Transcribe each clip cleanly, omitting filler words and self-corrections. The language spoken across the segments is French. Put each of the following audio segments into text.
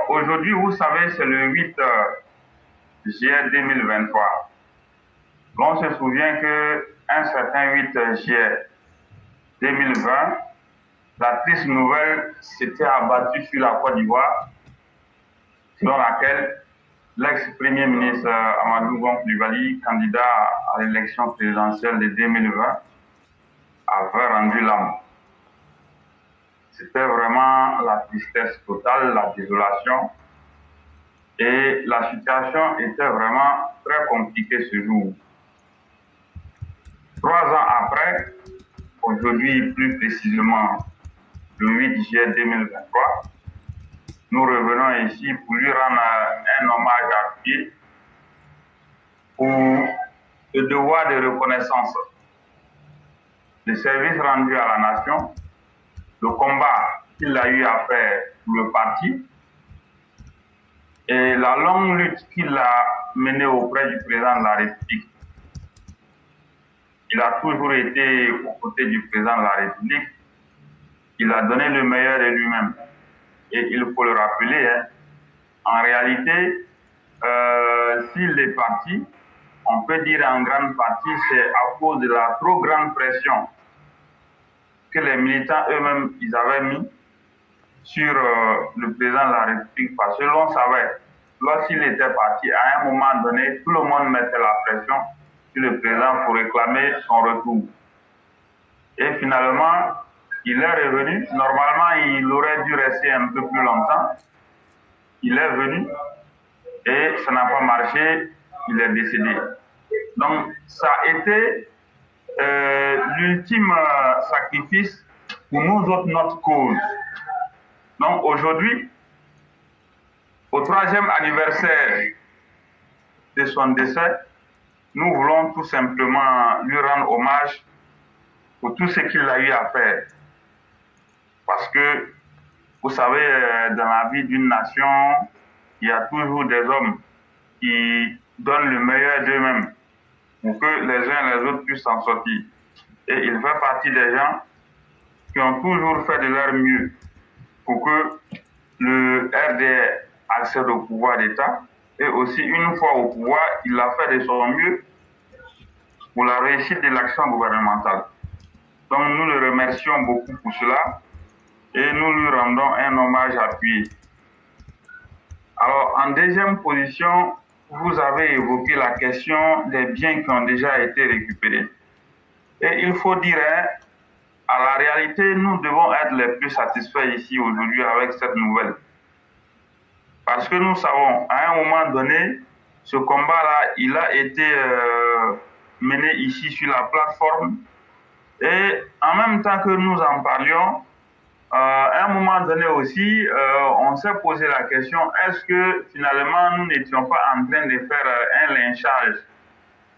Aujourd'hui, vous savez, c'est le 8 juillet 2023. On se souvient qu'un certain 8 juillet 2020, la triste nouvelle s'était abattue sur la Côte d'Ivoire, selon laquelle l'ex-premier ministre Amadou Gon Coulibaly, candidat à l'élection présidentielle de 2020, avait rendu l'âme. C'était vraiment la tristesse totale, la désolation. Et la situation était vraiment très compliquée ce jour. 3 ans après, aujourd'hui plus précisément le 8 juillet 2023, nous revenons ici pour lui rendre un hommage appuyé pour le devoir de reconnaissance, le service rendu à la nation, le combat qu'il a eu à faire pour le parti et la longue lutte qu'il a menée auprès du président de la République. Il a toujours été aux côtés du président de la République. Il a donné le meilleur de lui-même. Et il faut le rappeler, en réalité, s'il est parti, on peut dire en grande partie, c'est à cause de la trop grande pression que les militants eux-mêmes ils avaient mis sur le président de la République. Parce que l'on savait, lorsqu'il était parti, à un moment donné, tout le monde mettait la pression sur le président pour réclamer son retour. Et finalement, il est revenu. Normalement, il aurait dû rester un peu plus longtemps. Il est venu et ça n'a pas marché. Il est décédé. Donc, ça a été l'ultime sacrifice pour nous autres, notre cause. Donc, aujourd'hui, au 3e anniversaire de son décès, nous voulons tout simplement lui rendre hommage pour tout ce qu'il a eu à faire. Parce que, vous savez, dans la vie d'une nation, il y a toujours des hommes qui donnent le meilleur d'eux-mêmes pour que les uns et les autres puissent s'en sortir. Et il fait partie des gens qui ont toujours fait de leur mieux pour que le RDR accède au pouvoir d'État. Et aussi, une fois au pouvoir, il a fait de son mieux pour la réussite de l'action gouvernementale. Donc, nous le remercions beaucoup pour cela et nous lui rendons un hommage appuyé. Alors, en deuxième position, vous avez évoqué la question des biens qui ont déjà été récupérés. Et il faut dire, à la réalité, nous devons être les plus satisfaits ici aujourd'hui avec cette nouvelle. Parce que nous savons, à un moment donné, ce combat-là, il a été mené ici sur la plateforme. Et en même temps que nous en parlions, à un moment donné aussi, on s'est posé la question, est-ce que finalement nous n'étions pas en train de faire un lynchage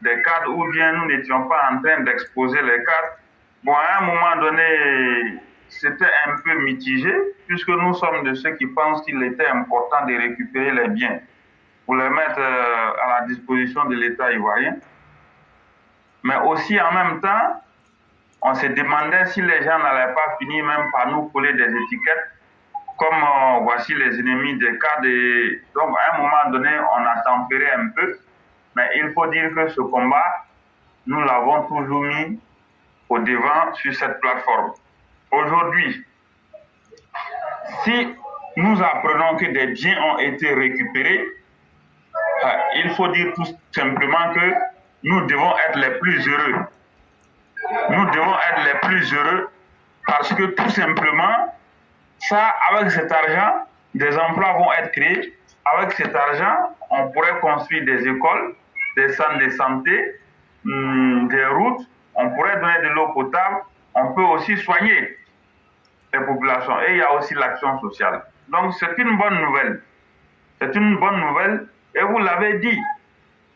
des cadres ou bien nous n'étions pas en train d'exposer les cadres? Bon, à un moment donné, c'était un peu mitigé, puisque nous sommes de ceux qui pensent qu'il était important de récupérer les biens pour les mettre à la disposition de l'État ivoirien. Mais aussi en même temps, on se demandait si les gens n'allaient pas finir même par nous coller des étiquettes, comme voici les ennemis des cadres. Donc à un moment donné, on a tempéré un peu, mais il faut dire que ce combat, nous l'avons toujours mis au devant sur cette plateforme. Aujourd'hui, si nous apprenons que des biens ont été récupérés, il faut dire tout simplement que nous devons être les plus heureux. Nous devons être les plus heureux parce que tout simplement, ça, avec cet argent, des emplois vont être créés. Avec cet argent, on pourrait construire des écoles, des centres de santé, des routes, on pourrait donner de l'eau potable, on peut aussi soigner les populations. Et il y a aussi l'action sociale. Donc c'est une bonne nouvelle. C'est une bonne nouvelle. Et vous l'avez dit,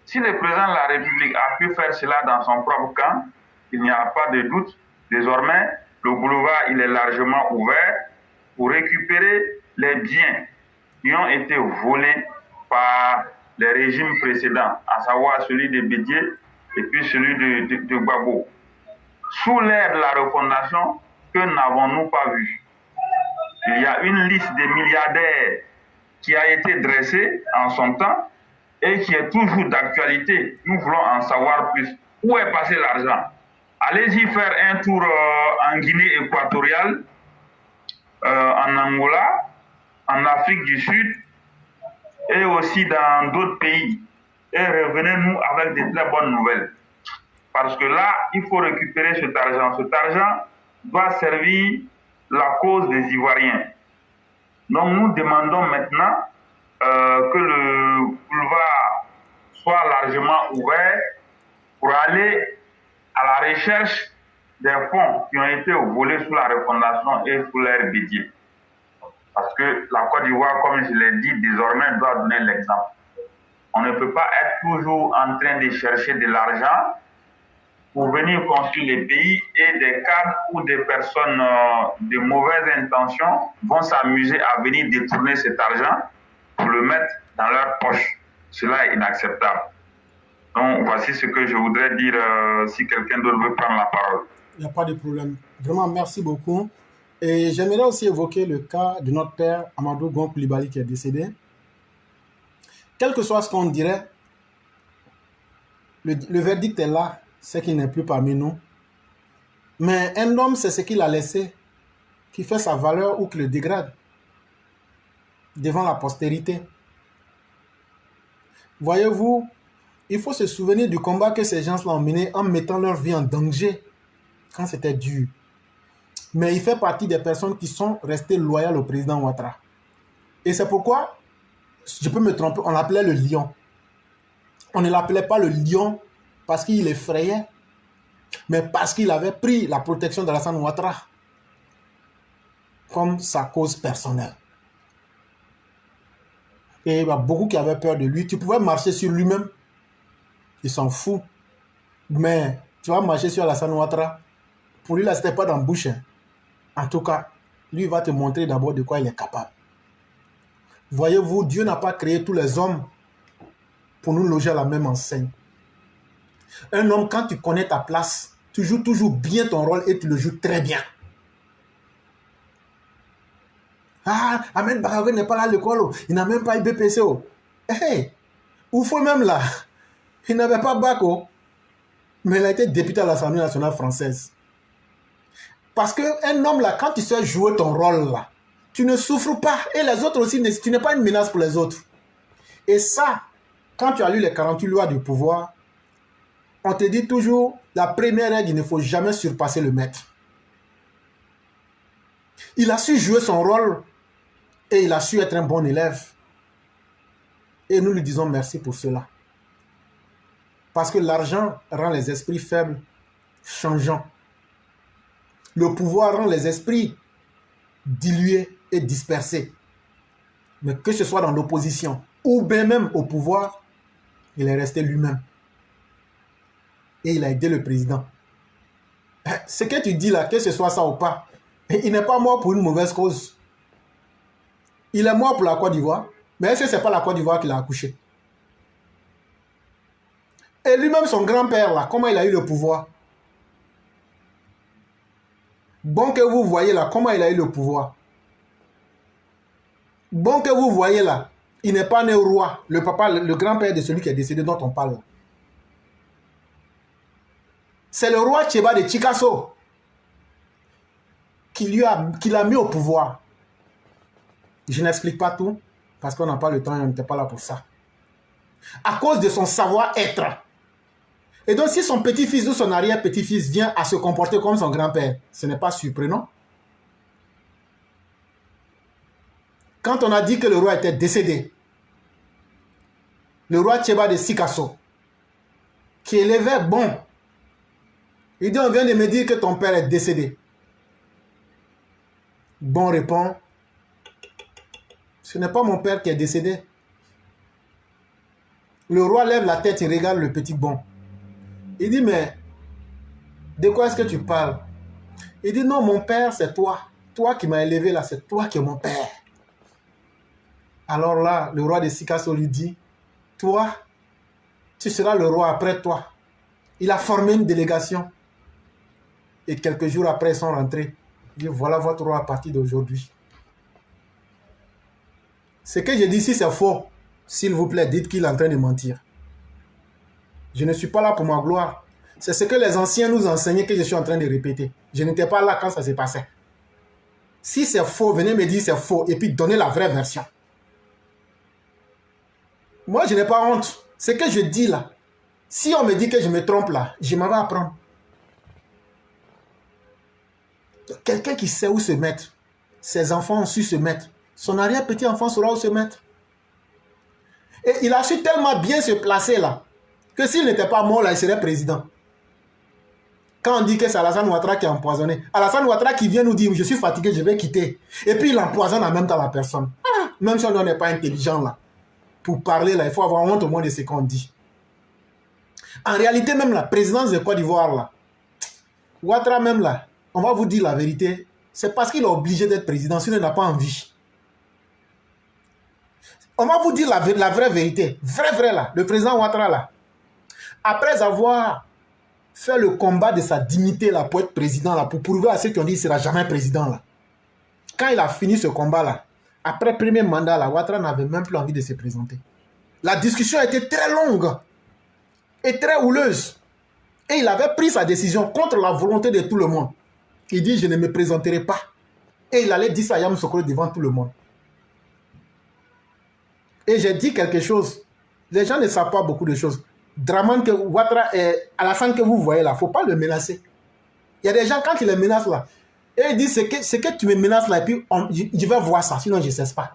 si le président de la République a pu faire cela dans son propre camp, il n'y a pas de doute. Désormais, le boulevard il est largement ouvert pour récupérer les biens qui ont été volés par les régimes précédents, à savoir celui de Bédié et puis celui de Gbagbo. Sous l'ère de la refondation, que n'avons-nous pas vu? Il y a une liste de milliardaires qui a été dressé en son temps et qui est toujours d'actualité. Nous voulons en savoir plus. Où est passé l'argent? Allez-y faire un tour en Guinée équatoriale, en Angola, en Afrique du Sud et aussi dans d'autres pays. Et revenez-nous avec de très bonnes nouvelles. Parce que là, il faut récupérer cet argent. Cet argent doit servir la cause des Ivoiriens. Donc nous demandons maintenant que le boulevard soit largement ouvert pour aller à la recherche des fonds qui ont été volés sous la refondation et sous l'ère Bédier. Parce que la Côte d'Ivoire, comme je l'ai dit, désormais doit donner l'exemple. On ne peut pas être toujours en train de chercher de l'argent pour venir construire les pays et des cadres ou des personnes de mauvaises intentions vont s'amuser à venir détourner cet argent pour le mettre dans leur poche. Cela est inacceptable. Donc, voici ce que je voudrais dire si quelqu'un d'autre veut prendre la parole. Il n'y a pas de problème. Vraiment, merci beaucoup. Et j'aimerais aussi évoquer le cas de notre père, Amadou Gon Coulibaly, qui est décédé. Quel que soit ce qu'on dirait, le verdict est là, c'est qu'il n'est plus parmi nous. Mais un homme, c'est ce qu'il a laissé, qui fait sa valeur ou qui le dégrade devant la postérité. Voyez-vous, il faut se souvenir du combat que ces gens-là ont mené en mettant leur vie en danger quand c'était dur. Mais il fait partie des personnes qui sont restées loyales au président Ouattara. Et c'est pourquoi, je peux me tromper, on l'appelait le lion. On ne l'appelait pas le lion parce qu'il effrayait, mais parce qu'il avait pris la protection de Alassane Ouattara comme sa cause personnelle. Et il y a beaucoup qui avaient peur de lui. Tu pouvais marcher sur lui-même, il s'en fout. Mais tu vas marcher sur Alassane Ouattara, pour lui là, c'était pas dans la bouche. En tout cas, lui il va te montrer d'abord de quoi il est capable. Voyez-vous, Dieu n'a pas créé tous les hommes pour nous loger à la même enseigne. Un homme, quand tu connais ta place, tu joues toujours bien ton rôle et tu le joues très bien. Ah, Ahmed Baravé n'est pas là à l'école, il n'a même pas eu BPC. Hey, ou faut même là, il n'avait pas bac, mais il a été député à l'Assemblée nationale française. Parce qu'un homme là, quand tu sais jouer ton rôle là, tu ne souffres pas. Et les autres aussi, tu n'es pas une menace pour les autres. Et ça, quand tu as lu les 48 lois du pouvoir, on te dit toujours, la première règle, il ne faut jamais surpasser le maître. Il a su jouer son rôle et il a su être un bon élève. Et nous lui disons merci pour cela. Parce que l'argent rend les esprits faibles, changeants. Le pouvoir rend les esprits dilués et dispersés. Mais que ce soit dans l'opposition ou bien même au pouvoir, il est resté lui-même. Et il a aidé le président. Ce que tu dis là, que ce soit ça ou pas, il n'est pas mort pour une mauvaise cause. Il est mort pour la Côte d'Ivoire, mais est-ce que ce n'est pas la Côte d'Ivoire qui l'a accouché? Et lui-même, son grand-père là, comment il a eu le pouvoir? Bon que vous voyez là, comment il a eu le pouvoir. Bon que vous voyez là, il n'est pas né au roi, le papa, le grand-père de celui qui est décédé dont on parle. C'est le roi Tcheba de Chikasso qui l'a mis au pouvoir. Je n'explique pas tout, parce qu'on n'a pas le temps et on n'était pas là pour ça. À cause de son savoir-être. Et donc si son petit-fils ou son arrière-petit-fils vient à se comporter comme son grand-père, ce n'est pas surprenant. Quand on a dit que le roi était décédé, le roi Tcheba de Sikasso, qui élevait bon, il dit, on vient de me dire que ton père est décédé. Bon répond, ce n'est pas mon père qui est décédé. Le roi lève la tête et regarde le petit bon. Il dit, mais de quoi est-ce que tu parles? Il dit, non, mon père, c'est toi. Toi qui m'as élevé là, c'est toi qui es mon père. Alors là, le roi de Sikasso lui dit, toi, tu seras le roi après toi. Il a formé une délégation. Et quelques jours après, ils sont rentrés. Il dit, voilà votre roi à partir d'aujourd'hui. Ce que je dis, si c'est faux, s'il vous plaît, dites qu'il est en train de mentir. Je ne suis pas là pour ma gloire. C'est ce que les anciens nous enseignaient que je suis en train de répéter. Je n'étais pas là quand ça s'est passé. Si c'est faux, venez me dire c'est faux et puis donnez la vraie version. Moi, je n'ai pas honte. Ce que je dis là, si on me dit que je me trompe là, je m'en vais apprendre. Quelqu'un qui sait où se mettre, ses enfants ont su se mettre, son arrière-petit-enfant saura où se mettre. Et il a su tellement bien se placer là, que s'il n'était pas mort là, il serait président. Quand on dit que c'est Alassane Ouattara qui a empoisonné, Alassane Ouattara qui vient nous dire je suis fatigué, je vais quitter. Et puis il empoisonne en même temps la personne. Même si on n'est pas intelligent là, pour parler là, il faut avoir honte au moins de ce qu'on dit. En réalité, même la présidence de Côte d'Ivoire là, Ouattara même là, on va vous dire la vérité, c'est parce qu'il est obligé d'être président, sinon il n'a pas envie. On va vous dire la vraie vérité, vrai là, le président Ouattara là, après avoir fait le combat de sa dignité là pour être président là, pour prouver à ceux qui ont dit qu'il ne sera jamais président là. Quand il a fini ce combat là, après le premier mandat là, Ouattara n'avait même plus envie de se présenter. La discussion était très longue et très houleuse. Et il avait pris sa décision contre la volonté de tout le monde. Il dit je ne me présenterai pas. Et il allait dire ça à Yamoussoukro devant tout le monde. Et j'ai dit quelque chose. Les gens ne savent pas beaucoup de choses. Dramane que Ouattara et Alassane que vous voyez là, il ne faut pas le menacer. Il y a des gens, quand ils les menacent là, et ils disent c'est que tu me menaces là, et puis je vais voir ça, sinon je ne cesse pas.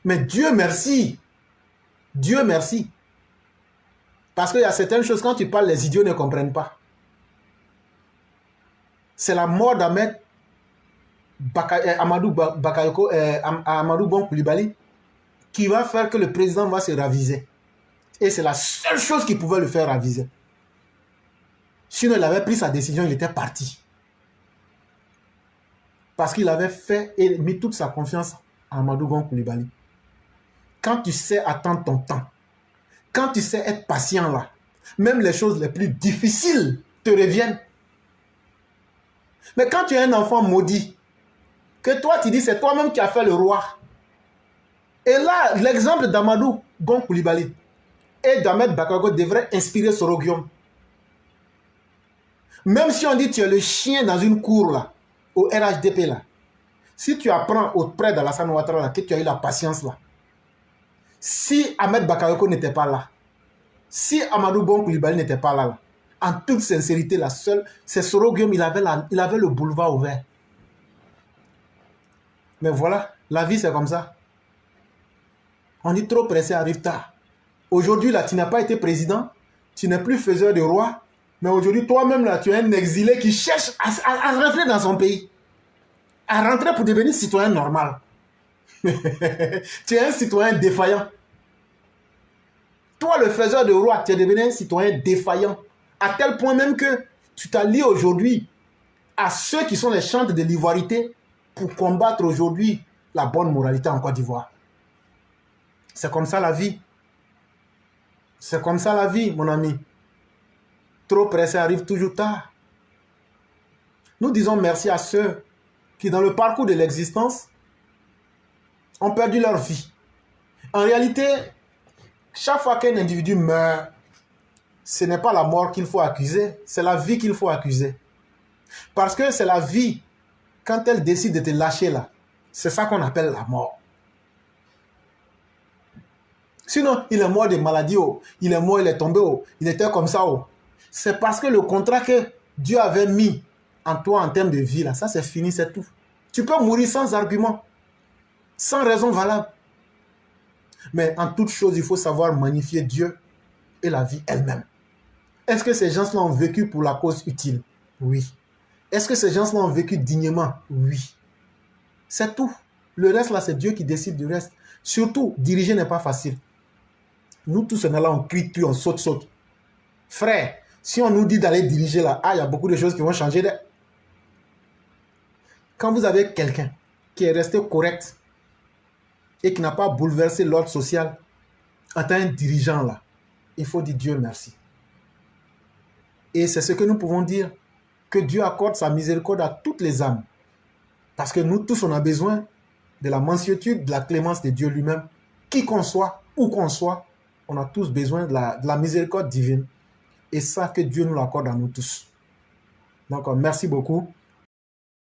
Mais Dieu merci. Dieu merci. Parce qu'il y a certaines choses, quand tu parles, les idiots ne comprennent pas. C'est la mort d'Ahmed Amadou Bon Coulibaly qui va faire que le président va se raviser. Et c'est la seule chose qui pouvait le faire raviser. Sinon, il avait pris sa décision, il était parti. Parce qu'il avait fait et mis toute sa confiance à Amadou Bon Coulibaly. Quand tu sais attendre ton temps, quand tu sais être patient là, même les choses les plus difficiles te reviennent. Mais quand tu es un enfant maudit, que toi tu dis c'est toi-même qui as fait le roi. Et là, l'exemple d'Amadou Gon Coulibaly et d'Ahmed Bakago devrait inspirer Soroguium. Même si on dit tu es le chien dans une cour là, au RHDP là, si tu apprends auprès d'Alassane Ouattara là, que tu as eu la patience là, si Ahmed Bakayoko n'était pas là, si Amadou Bon Coulibaly n'était pas là, en toute sincérité, la seule, c'est Soroguium, il avait le boulevard ouvert. Mais voilà, la vie c'est comme ça. On dit trop pressé arrive tard. Aujourd'hui là, tu n'as pas été président, tu n'es plus faiseur de roi, mais aujourd'hui toi-même là, tu es un exilé qui cherche à rentrer dans son pays, à rentrer pour devenir citoyen normal. Tu es un citoyen défaillant. Toi, le faiseur de roi, tu es devenu un citoyen défaillant. À tel point même que tu t'allies aujourd'hui à ceux qui sont les chantres de l'ivoirité pour combattre aujourd'hui la bonne moralité en Côte d'Ivoire. C'est comme ça la vie. C'est comme ça la vie, mon ami. Trop pressé arrive toujours tard. Nous disons merci à ceux qui, dans le parcours de l'existence, ont perdu leur vie. En réalité, chaque fois qu'un individu meurt, ce n'est pas la mort qu'il faut accuser, c'est la vie qu'il faut accuser. Parce que c'est la vie, quand elle décide de te lâcher là, c'est ça qu'on appelle la mort. Sinon, il est mort de maladie, oh. Il est mort, il est tombé, oh. Il était comme ça. Oh. C'est parce que le contrat que Dieu avait mis en toi en termes de vie, là, ça c'est fini, c'est tout. Tu peux mourir sans argument, sans raison valable. Mais en toute chose, il faut savoir magnifier Dieu et la vie elle-même. Est-ce que ces gens-là ont vécu pour la cause utile? Oui. Est-ce que ces gens-là ont vécu dignement? Oui. C'est tout. Le reste, là, c'est Dieu qui décide du reste. Surtout, diriger n'est pas facile. Nous, tous, là, on crie, puis on saute. Frère, si on nous dit d'aller diriger là, il y a beaucoup de choses qui vont changer. Quand vous avez quelqu'un qui est resté correct et qui n'a pas bouleversé l'ordre social, en tant que dirigeant là, il faut dire Dieu merci. Et c'est ce que nous pouvons dire, que Dieu accorde sa miséricorde à toutes les âmes. Parce que nous tous, on a besoin de la mansuétude, de la clémence de Dieu lui-même. Qui qu'on soit, où qu'on soit, on a tous besoin de la miséricorde divine. Et ça, que Dieu nous l'accorde à nous tous. Donc, merci beaucoup.